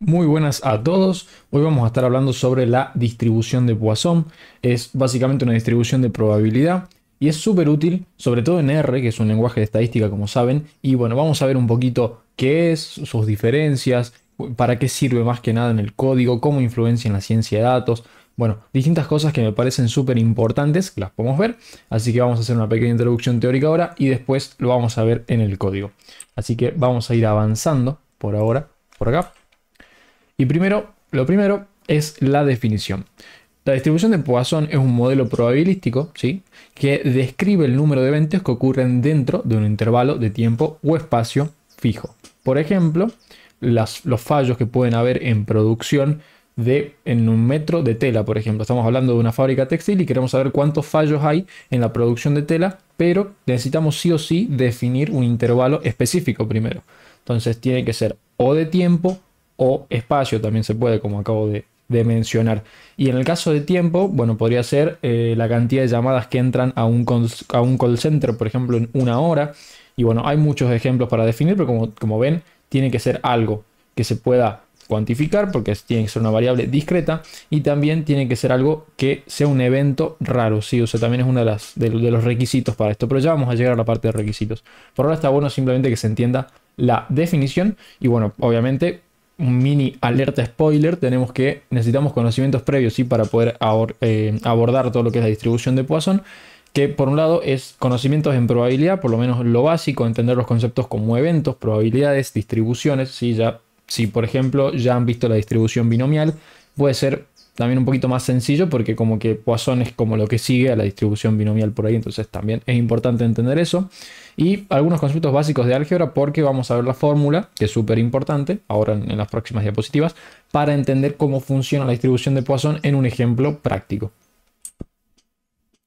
Muy buenas a todos. Hoy vamos a estar hablando sobre la distribución de Poisson. Es básicamente una distribución de probabilidad y es súper útil, sobre todo en R, que es un lenguaje de estadística, como saben. Y bueno, vamos a ver un poquito qué es, sus diferencias, para qué sirve más que nada en el código, cómo influencia en la ciencia de datos. Bueno, distintas cosas que me parecen súper importantes, que las podemos ver. Así que vamos a hacer una pequeña introducción teórica ahora y después lo vamos a ver en el código. Así que vamos a ir avanzando por ahora, por acá. Y lo primero es la definición. La distribución de Poisson es un modelo probabilístico, ¿sí?, que describe el número de eventos que ocurren dentro de un intervalo de tiempo o espacio fijo. Por ejemplo, los fallos que pueden haber en producción en un metro de tela, por ejemplo. Estamos hablando de una fábrica textil y queremos saber cuántos fallos hay en la producción de tela, pero necesitamos sí o sí definir un intervalo específico primero. Entonces tiene que ser o de tiempo o espacio, también se puede, como acabo de mencionar. Y en el caso de tiempo, bueno, podría ser la cantidad de llamadas que entran a un call center, por ejemplo, en una hora. Y bueno, hay muchos ejemplos para definir, pero como ven, tiene que ser algo que se pueda cuantificar, porque tiene que ser una variable discreta, y también tiene que ser algo que sea un evento raro, ¿sí? O sea, también es uno de los requisitos para esto, pero ya vamos a llegar a la parte de requisitos. Por ahora está bueno simplemente que se entienda la definición, y bueno, obviamente un mini alerta spoiler, necesitamos conocimientos previos, ¿sí?, para poder abordar todo lo que es la distribución de Poisson, que por un lado es conocimientos en probabilidad, por lo menos lo básico, entender los conceptos como eventos, probabilidades, distribuciones. ¿Sí? Si por ejemplo ya han visto la distribución binomial, puede ser también un poquito más sencillo porque como que Poisson es como lo que sigue a la distribución binomial por ahí, entonces también es importante entender eso. Y algunos conceptos básicos de álgebra, porque vamos a ver la fórmula, que es súper importante, ahora en las próximas diapositivas, para entender cómo funciona la distribución de Poisson en un ejemplo práctico.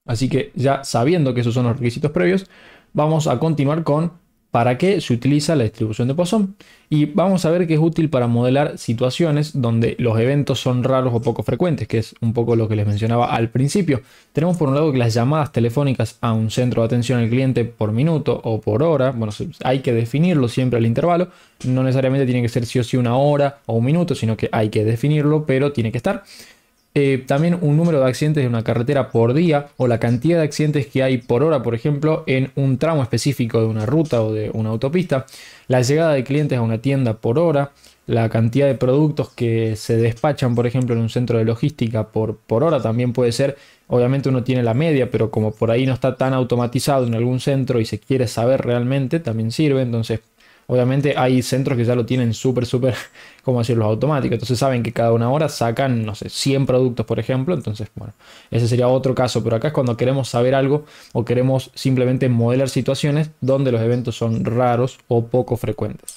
Así que ya sabiendo que esos son los requisitos previos, vamos a continuar con para qué se utiliza la distribución de Poisson. Y vamos a ver que es útil para modelar situaciones donde los eventos son raros o poco frecuentes, que es un poco lo que les mencionaba al principio. Tenemos por un lado que las llamadas telefónicas a un centro de atención al cliente por minuto o por hora, bueno, hay que definirlo siempre al intervalo. No necesariamente tiene que ser sí o sí una hora o un minuto, sino que hay que definirlo, pero tiene que estar. También un número de accidentes de una carretera por día o la cantidad de accidentes que hay por hora, por ejemplo, en un tramo específico de una ruta o de una autopista. La llegada de clientes a una tienda por hora. La cantidad de productos que se despachan, por ejemplo, en un centro de logística por hora también puede ser. Obviamente uno tiene la media, pero como por ahí no está tan automatizado en algún centro y se quiere saber realmente, también sirve. Entonces, obviamente hay centros que ya lo tienen súper, ¿cómo decirlo?, automático. Entonces saben que cada una hora sacan, no sé, 100 productos, por ejemplo. Entonces, bueno, ese sería otro caso. Pero acá es cuando queremos saber algo o queremos simplemente modelar situaciones donde los eventos son raros o poco frecuentes.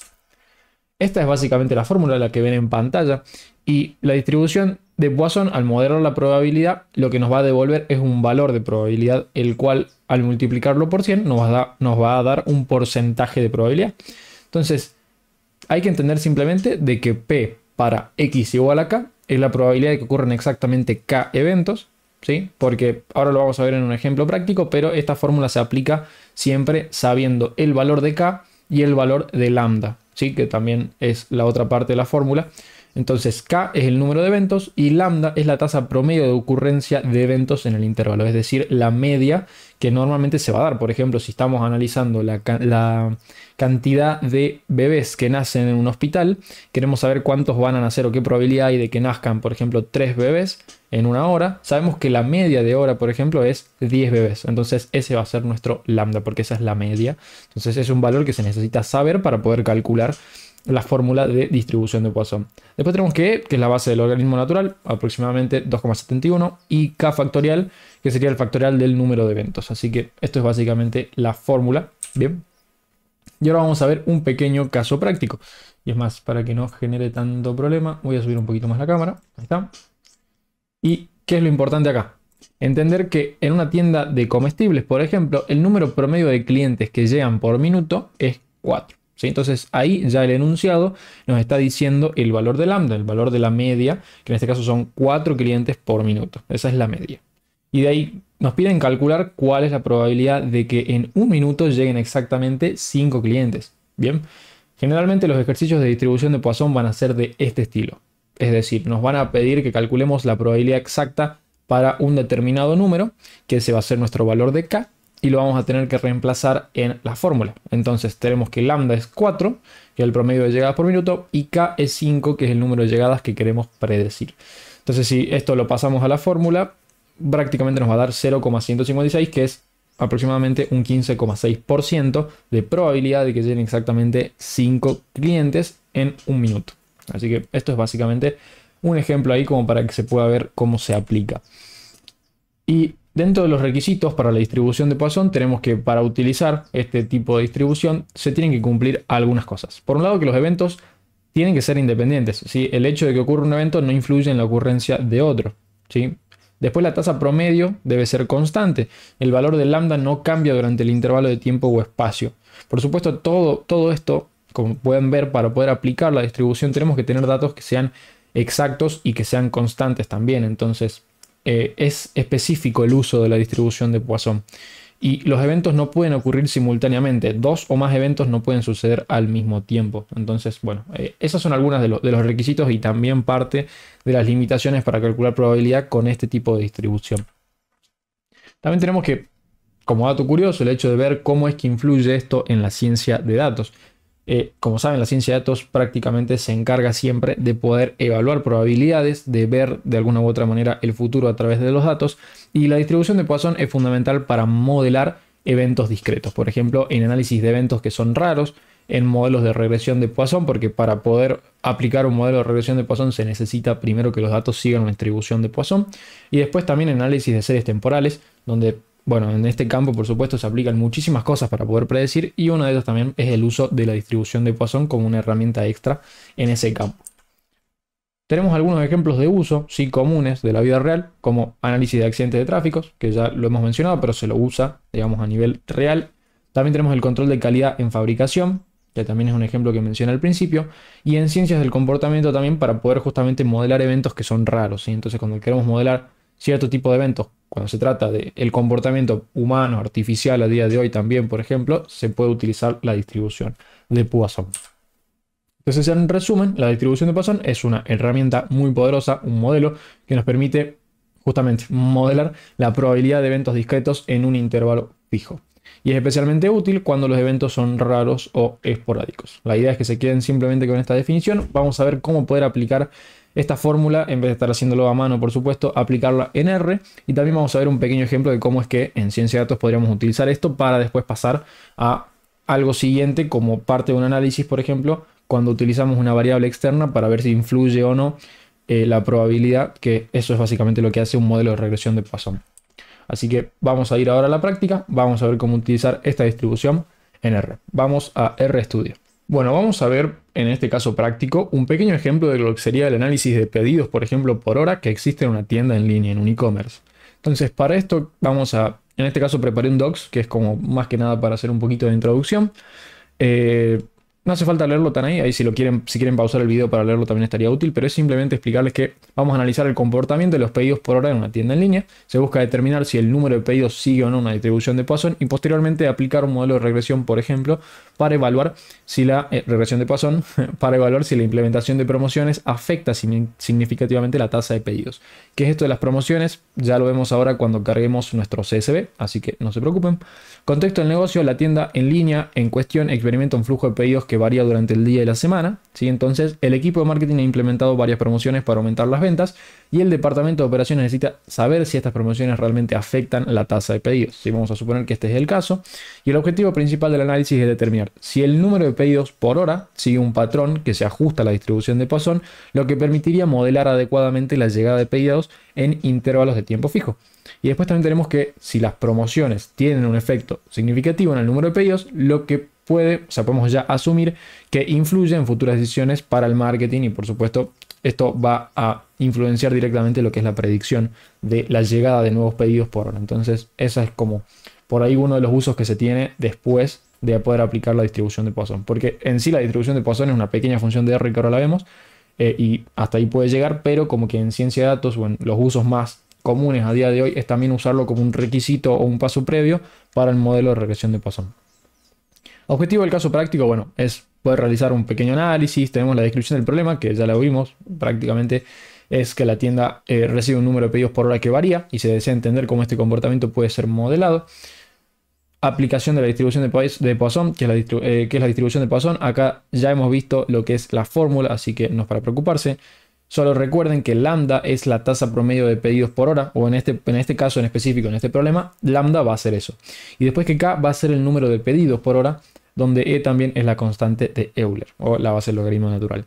Esta es básicamente la fórmula, la que ven en pantalla. Y la distribución de Poisson, al modelar la probabilidad, lo que nos va a devolver es un valor de probabilidad, el cual al multiplicarlo por 100 nos va a dar un porcentaje de probabilidad. Entonces, hay que entender simplemente de que P para X igual a K es la probabilidad de que ocurran exactamente K eventos, ¿sí? Porque ahora lo vamos a ver en un ejemplo práctico, pero esta fórmula se aplica siempre sabiendo el valor de K y el valor de lambda, ¿sí?, que también es la otra parte de la fórmula. Entonces K es el número de eventos y lambda es la tasa promedio de ocurrencia de eventos en el intervalo, es decir, la media que normalmente se va a dar. Por ejemplo, si estamos analizando la cantidad de bebés que nacen en un hospital, queremos saber cuántos van a nacer o qué probabilidad hay de que nazcan, por ejemplo, 3 bebés en una hora. Sabemos que la media de hora, por ejemplo, es 10 bebés. Entonces ese va a ser nuestro lambda, porque esa es la media. Entonces es un valor que se necesita saber para poder calcular la fórmula de distribución de Poisson. Después tenemos que es la base del logaritmo natural, aproximadamente 2,71, y K factorial, que sería el factorial del número de eventos. Así que esto es básicamente la fórmula. Bien. Y ahora vamos a ver un pequeño caso práctico. Y es más, para que no genere tanto problema, voy a subir un poquito más la cámara. Ahí está. ¿Y qué es lo importante acá? Entender que en una tienda de comestibles, por ejemplo, el número promedio de clientes que llegan por minuto es 4. ¿Sí? Entonces ahí ya el enunciado nos está diciendo el valor de lambda, el valor de la media, que en este caso son 4 clientes por minuto. Esa es la media. Y de ahí nos piden calcular cuál es la probabilidad de que en un minuto lleguen exactamente 5 clientes. Bien, Generalmente los ejercicios de distribución de Poisson van a ser de este estilo. Es decir, nos van a pedir que calculemos la probabilidad exacta para un determinado número, que ese va a ser nuestro valor de K, y lo vamos a tener que reemplazar en la fórmula. Entonces tenemos que lambda es 4, que es el promedio de llegadas por minuto, y K es 5, que es el número de llegadas que queremos predecir. Entonces si esto lo pasamos a la fórmula, prácticamente nos va a dar 0,156, que es aproximadamente un 15,6% de probabilidad de que lleguen exactamente 5 clientes en un minuto. Así que esto es básicamente un ejemplo ahí como para que se pueda ver cómo se aplica. Y dentro de los requisitos para la distribución de Poisson tenemos que para utilizar este tipo de distribución se tienen que cumplir algunas cosas. Por un lado, que los eventos tienen que ser independientes, ¿sí? El hecho de que ocurra un evento no influye en la ocurrencia de otro, ¿sí? Después la tasa promedio debe ser constante. El valor de lambda no cambia durante el intervalo de tiempo o espacio. Por supuesto, todo esto, como pueden ver, para poder aplicar la distribución tenemos que tener datos que sean exactos y que sean constantes también. Entonces, es específico el uso de la distribución de Poisson. Y los eventos no pueden ocurrir simultáneamente. Dos o más eventos no pueden suceder al mismo tiempo. Entonces, bueno, esos son algunos de los requisitos y también parte de las limitaciones para calcular probabilidad con este tipo de distribución. También tenemos que, como dato curioso, el hecho de ver cómo es que influye esto en la ciencia de datos. Como saben, la ciencia de datos prácticamente se encarga siempre de poder evaluar probabilidades, de ver de alguna u otra manera el futuro a través de los datos, y la distribución de Poisson es fundamental para modelar eventos discretos. Por ejemplo, en análisis de eventos que son raros, en modelos de regresión de Poisson, porque para poder aplicar un modelo de regresión de Poisson se necesita primero que los datos sigan una distribución de Poisson, y después también en análisis de series temporales, donde bueno, en este campo, por supuesto, se aplican muchísimas cosas para poder predecir y una de ellas también es el uso de la distribución de Poisson como una herramienta extra en ese campo. Tenemos algunos ejemplos de uso, sí, comunes de la vida real, como análisis de accidentes de tráfico, que ya lo hemos mencionado, pero se lo usa, digamos, a nivel real. También tenemos el control de calidad en fabricación, que también es un ejemplo que mencioné al principio, y en ciencias del comportamiento también para poder justamente modelar eventos que son raros, ¿sí? Entonces, cuando queremos modelar cierto tipo de eventos, cuando se trata del comportamiento humano, artificial a día de hoy también, por ejemplo, se puede utilizar la distribución de Poisson. Entonces, en resumen, la distribución de Poisson es una herramienta muy poderosa, un modelo que nos permite justamente modelar la probabilidad de eventos discretos en un intervalo fijo. Y es especialmente útil cuando los eventos son raros o esporádicos. La idea es que se queden simplemente con esta definición. Vamos a ver cómo poder aplicar esta fórmula, en vez de estar haciéndolo a mano, por supuesto, aplicarla en R. Y también vamos a ver un pequeño ejemplo de cómo es que en ciencia de datos podríamos utilizar esto para después pasar a algo siguiente como parte de un análisis, por ejemplo, cuando utilizamos una variable externa para ver si influye o no la probabilidad, que eso es básicamente lo que hace un modelo de regresión de Poisson. Así que vamos a ir ahora a la práctica, vamos a ver cómo utilizar esta distribución en R. Vamos a RStudio. Bueno, vamos a ver en este caso práctico un pequeño ejemplo de lo que sería el análisis de pedidos, por ejemplo, por hora que existe en una tienda en línea, en un e-commerce. Entonces, para esto vamos a, en este caso preparé un docs, que es como más que nada para hacer un poquito de introducción. No hace falta leerlo tan ahí si quieren pausar el video para leerlo también estaría útil, pero es simplemente explicarles que vamos a analizar el comportamiento de los pedidos por hora en una tienda en línea. Se busca determinar si el número de pedidos sigue o no una distribución de Poisson y posteriormente aplicar un modelo de regresión, por ejemplo, para evaluar si la regresión de Poisson, para evaluar si la implementación de promociones afecta significativamente la tasa de pedidos. ¿Qué es esto de las promociones? Ya lo vemos ahora cuando carguemos nuestro CSV, así que no se preocupen. Contexto del negocio: la tienda en línea en cuestión experimenta un flujo de pedidos que varía durante el día y la semana, ¿sí? Entonces el equipo de marketing ha implementado varias promociones para aumentar las ventas y el departamento de operaciones necesita saber si estas promociones realmente afectan la tasa de pedidos. ¿Sí? Vamos a suponer que este es el caso y el objetivo principal del análisis es determinar si el número de pedidos por hora sigue un patrón que se ajusta a la distribución de Poisson, lo que permitiría modelar adecuadamente la llegada de pedidos en intervalos de tiempo fijo. Y después también tenemos que si las promociones tienen un efecto significativo en el número de pedidos, lo que podemos ya asumir que influye en futuras decisiones para el marketing y por supuesto esto va a influenciar directamente lo que es la predicción de la llegada de nuevos pedidos por hora. Entonces esa es como por ahí uno de los usos que se tiene después de poder aplicar la distribución de Poisson, porque en sí la distribución de Poisson es una pequeña función de R que ahora la vemos y hasta ahí puede llegar, pero como que en ciencia de datos o en los usos más comunes a día de hoy es también usarlo como un requisito o un paso previo para el modelo de regresión de Poisson. Objetivo del caso práctico, bueno, es poder realizar un pequeño análisis. Tenemos la descripción del problema, que ya la vimos prácticamente. Es que la tienda recibe un número de pedidos por hora que varía y se desea entender cómo este comportamiento puede ser modelado. Aplicación de la distribución de Poisson, que es la distribución de Poisson. Acá ya hemos visto lo que es la fórmula, así que no es para preocuparse. Solo recuerden que lambda es la tasa promedio de pedidos por hora, o en este caso en específico, en este problema, lambda va a ser eso. Y después que K va a ser el número de pedidos por hora, donde E también es la constante de Euler, o la base del logaritmo natural.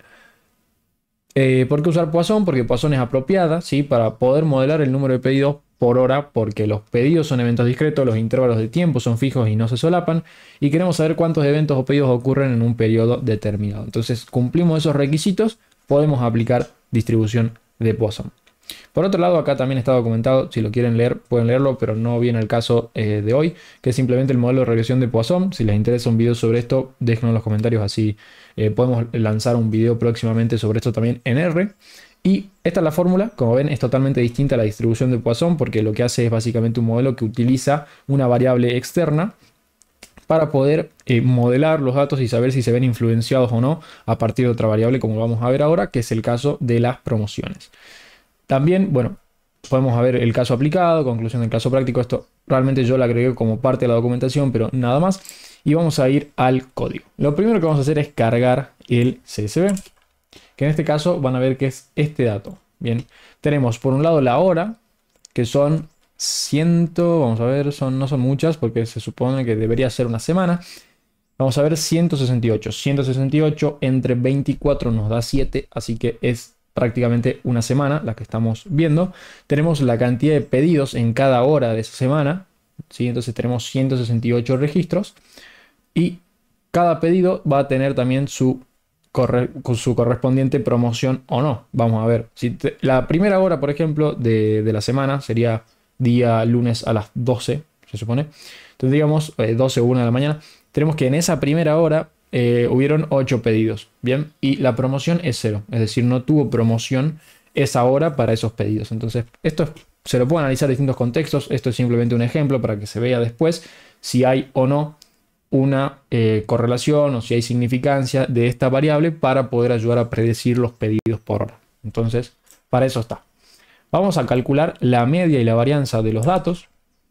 ¿Por qué usar Poisson? Porque Poisson es apropiada, ¿sí? Para poder modelar el número de pedidos por hora, porque los pedidos son eventos discretos, los intervalos de tiempo son fijos y no se solapan, y queremos saber cuántos eventos o pedidos ocurren en un periodo determinado. Entonces, cumplimos esos requisitos, podemos aplicar distribución de Poisson. Por otro lado, acá también está documentado, si lo quieren leer, pueden leerlo, pero no viene el caso de hoy, que es simplemente el modelo de regresión de Poisson. Si les interesa un video sobre esto, déjenlo en los comentarios, así podemos lanzar un video próximamente sobre esto también en R. Y esta es la fórmula, como ven, es totalmente distinta a la distribución de Poisson, porque lo que hace es básicamente un modelo que utiliza una variable externa para poder modelar los datos y saber si se ven influenciados o no a partir de otra variable, como vamos a ver ahora, que es el caso de las promociones. También, bueno, podemos ver el caso aplicado, conclusión del caso práctico. Esto realmente yo lo agregué como parte de la documentación, pero nada más. Y vamos a ir al código. Lo primero que vamos a hacer es cargar el CSV, que en este caso van a ver que es este dato. Bien, tenemos por un lado la hora, que son 100, vamos a ver, no son muchas porque se supone que debería ser una semana. Vamos a ver 168. 168 entre 24 nos da 7, así que es prácticamente una semana la que estamos viendo. Tenemos la cantidad de pedidos en cada hora de esa semana, ¿sí? Entonces tenemos 168 registros y cada pedido va a tener también su correspondiente promoción o no. Vamos a ver, si la primera hora, por ejemplo, de la semana sería día lunes a las 12, se supone. Entonces digamos 12 o 1 de la mañana. Tenemos que en esa primera hora hubieron 8 pedidos, ¿bien? Y la promoción es 0, es decir, no tuvo promoción esa hora para esos pedidos. Entonces, esto se lo puede analizar en distintos contextos. Esto es simplemente un ejemplo para que se vea después si hay o no una correlación o si hay significancia de esta variable para poder ayudar a predecir los pedidos por hora. Entonces, para eso está. Vamos a calcular la media y la varianza de los datos,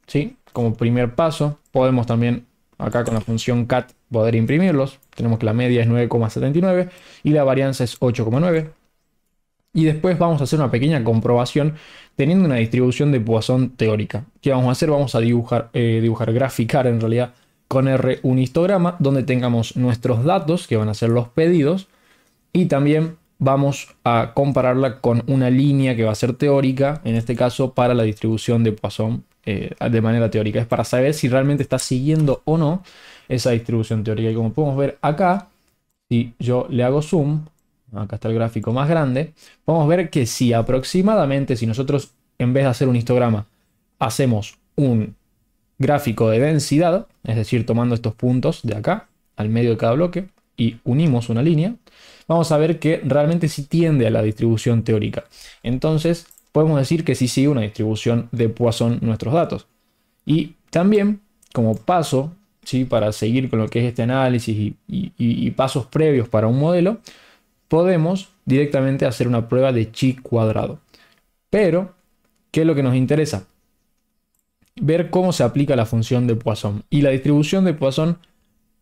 ¿sí? Como primer paso, podemos también acá con la función cat poder imprimirlos. Tenemos que la media es 9,79 y la varianza es 8,9. Y después vamos a hacer una pequeña comprobación teniendo una distribución de Poisson teórica. ¿Qué vamos a hacer? Vamos a graficar en realidad con R un histograma donde tengamos nuestros datos, que van a ser los pedidos, y también vamos a compararla con una línea que va a ser teórica, en este caso para la distribución de Poisson de manera teórica. Es para saber si realmente está siguiendo o no esa distribución teórica. Y como podemos ver acá, si yo le hago zoom, acá está el gráfico más grande, podemos ver que si aproximadamente, si nosotros en vez de hacer un histograma, hacemos un gráfico de densidad, es decir, tomando estos puntos de acá, al medio de cada bloque, y unimos una línea, vamos a ver que realmente sí tiende a la distribución teórica. Entonces, podemos decir que sí sigue una distribución de Poisson nuestros datos. Y también, como paso, ¿sí? Para seguir con lo que es este análisis y pasos previos para un modelo, podemos directamente hacer una prueba de chi cuadrado. Pero, ¿qué es lo que nos interesa? Ver cómo se aplica la función de Poisson. Y la distribución de Poisson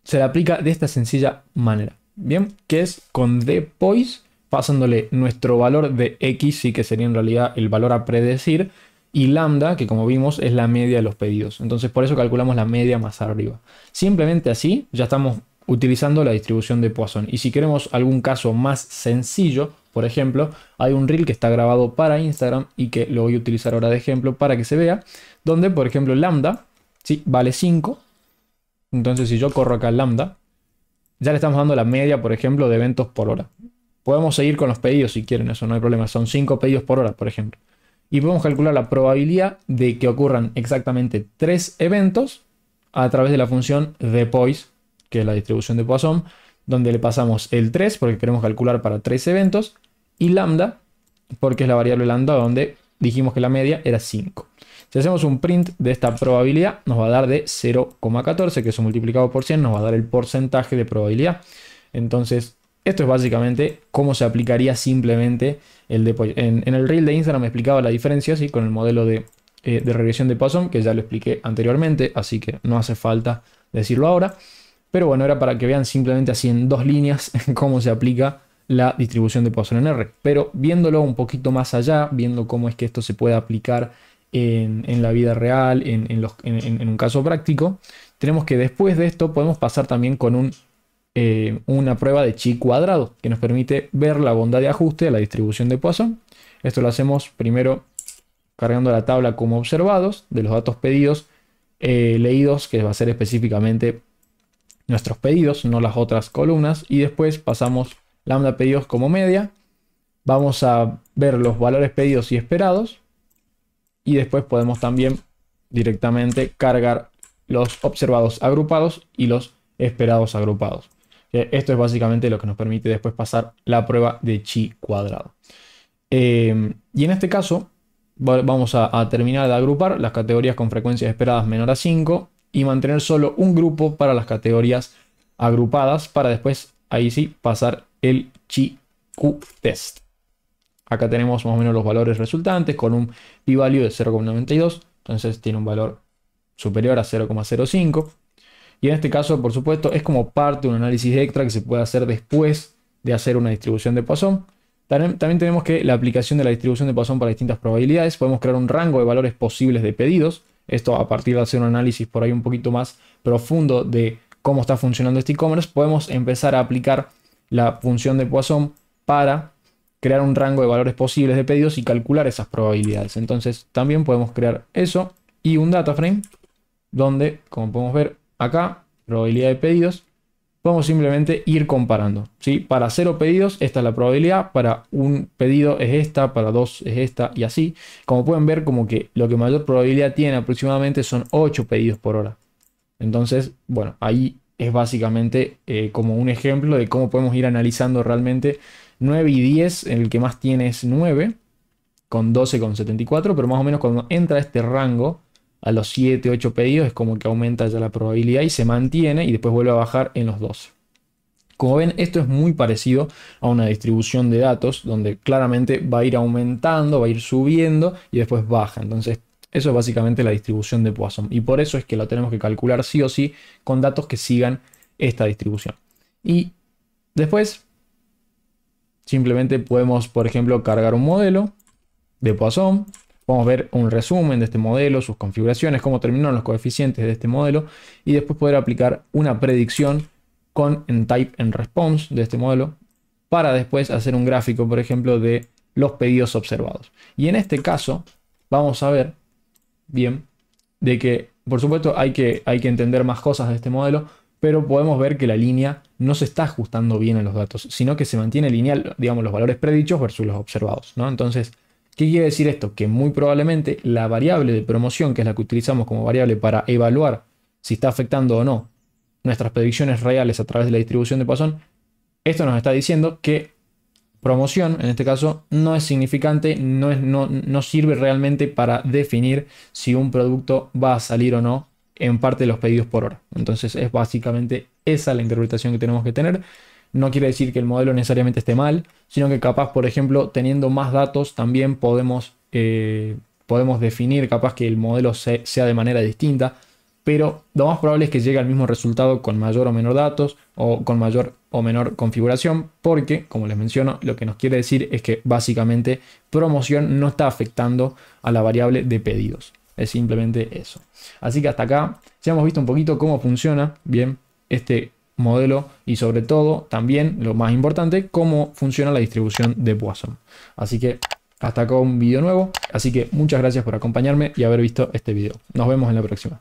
se la aplica de esta sencilla manera. Bien, que es con dpois, pasándole nuestro valor de x, sí, que sería en realidad el valor a predecir, y lambda, que como vimos es la media de los pedidos. Entonces por eso calculamos la media más arriba. Simplemente así ya estamos utilizando la distribución de Poisson. Y si queremos algún caso más sencillo, por ejemplo, hay un reel que está grabado para Instagram y que lo voy a utilizar ahora de ejemplo para que se vea, donde por ejemplo lambda, ¿sí? Vale 5. Entonces si yo corro acá lambda, ya le estamos dando la media, por ejemplo, de eventos por hora. Podemos seguir con los pedidos si quieren, eso no hay problema. Son 5 pedidos por hora, por ejemplo. Y podemos calcular la probabilidad de que ocurran exactamente 3 eventos a través de la función dpois, que es la distribución de Poisson, donde le pasamos el 3 porque queremos calcular para 3 eventos, y lambda, porque es la variable lambda donde dijimos que la media era 5. Si hacemos un print de esta probabilidad, nos va a dar de 0,14, que eso multiplicado por 100 nos va a dar el porcentaje de probabilidad. Entonces, esto es básicamente cómo se aplicaría simplemente el de Poisson. En el reel de Instagram me explicaba la diferencia, ¿sí? Con el modelo de regresión de Poisson, que ya lo expliqué anteriormente, así que no hace falta decirlo ahora. Pero bueno, era para que vean simplemente así en 2 líneas cómo se aplica la distribución de Poisson en R. Pero viéndolo un poquito más allá, viendo cómo es que esto se puede aplicar en la vida real, en un caso práctico, tenemos que después de esto podemos pasar también con una prueba de chi cuadrado, que nos permite ver la bondad de ajuste de la distribución de Poisson. Esto lo hacemos primero cargando la tabla como observados de los datos pedidos, leídos, que va a ser específicamente nuestros pedidos, no las otras columnas, y después pasamos lambda pedidos como media. Vamos a ver los valores pedidos y esperados, y después podemos también directamente cargar los observados agrupados y los esperados agrupados. Esto es básicamente lo que nos permite después pasar la prueba de chi cuadrado. Y en este caso vamos a terminar de agrupar las categorías con frecuencias esperadas menor a 5 y mantener solo un grupo para las categorías agrupadas para después, ahí sí, pasar el chi Q test. Acá tenemos más o menos los valores resultantes con un p-value de 0,92, entonces tiene un valor superior a 0,05. Y en este caso, por supuesto, es como parte de un análisis extra que se puede hacer después de hacer una distribución de Poisson. También tenemos que la aplicación de la distribución de Poisson para distintas probabilidades. Podemos crear un rango de valores posibles de pedidos. Esto a partir de hacer un análisis por ahí un poquito más profundo de cómo está funcionando este e-commerce, podemos empezar a aplicar la función de Poisson para crear un rango de valores posibles de pedidos y calcular esas probabilidades. Entonces también podemos crear eso y un data frame donde, como podemos ver acá, probabilidad de pedidos, podemos simplemente ir comparando, ¿sí? Para 0 pedidos esta es la probabilidad, para un pedido es esta, para 2 es esta y así. Como pueden ver, como que lo que mayor probabilidad tiene aproximadamente son 8 pedidos por hora. Entonces, bueno, ahí es básicamente como un ejemplo de cómo podemos ir analizando realmente 9 y 10, el que más tiene es 9, con 12,74, pero más o menos cuando entra este rango, a los 7, 8 pedidos, es como que aumenta ya la probabilidad y se mantiene y después vuelve a bajar en los 12. Como ven, esto es muy parecido a una distribución de datos, donde claramente va a ir aumentando, va a ir subiendo y después baja. Entonces, eso es básicamente la distribución de Poisson. Y por eso es que lo tenemos que calcular sí o sí con datos que sigan esta distribución. Y después, simplemente podemos, por ejemplo, cargar un modelo de Poisson. Podemos ver un resumen de este modelo, sus configuraciones, cómo terminaron los coeficientes de este modelo y después poder aplicar una predicción con en type en response de este modelo para después hacer un gráfico, por ejemplo, de los pedidos observados. Y en este caso vamos a ver bien de que, por supuesto, hay que entender más cosas de este modelo, pero podemos ver que la línea no se está ajustando bien a los datos, sino que se mantiene lineal, digamos, los valores predichos versus los observados, ¿no? Entonces, ¿qué quiere decir esto? Que muy probablemente la variable de promoción, que es la que utilizamos como variable para evaluar si está afectando o no nuestras predicciones reales a través de la distribución de Poisson, esto nos está diciendo que promoción, en este caso, no es significante, no sirve realmente para definir si un producto va a salir o no en parte de los pedidos por hora. Entonces es básicamente esa la interpretación que tenemos que tener. No quiere decir que el modelo necesariamente esté mal, sino que capaz, por ejemplo, teniendo más datos también podemos definir capaz que el modelo sea de manera distinta, pero lo más probable es que llegue al mismo resultado con mayor o menor datos o con mayor o menor configuración, porque, como les menciono, lo que nos quiere decir es que básicamente promoción no está afectando a la variable de pedidos. Es simplemente eso. Así que hasta acá ya hemos visto un poquito cómo funciona bien este modelo y sobre todo también lo más importante, cómo funciona la distribución de Poisson. Así que hasta acá un video nuevo, así que muchas gracias por acompañarme y haber visto este video. Nos vemos en la próxima.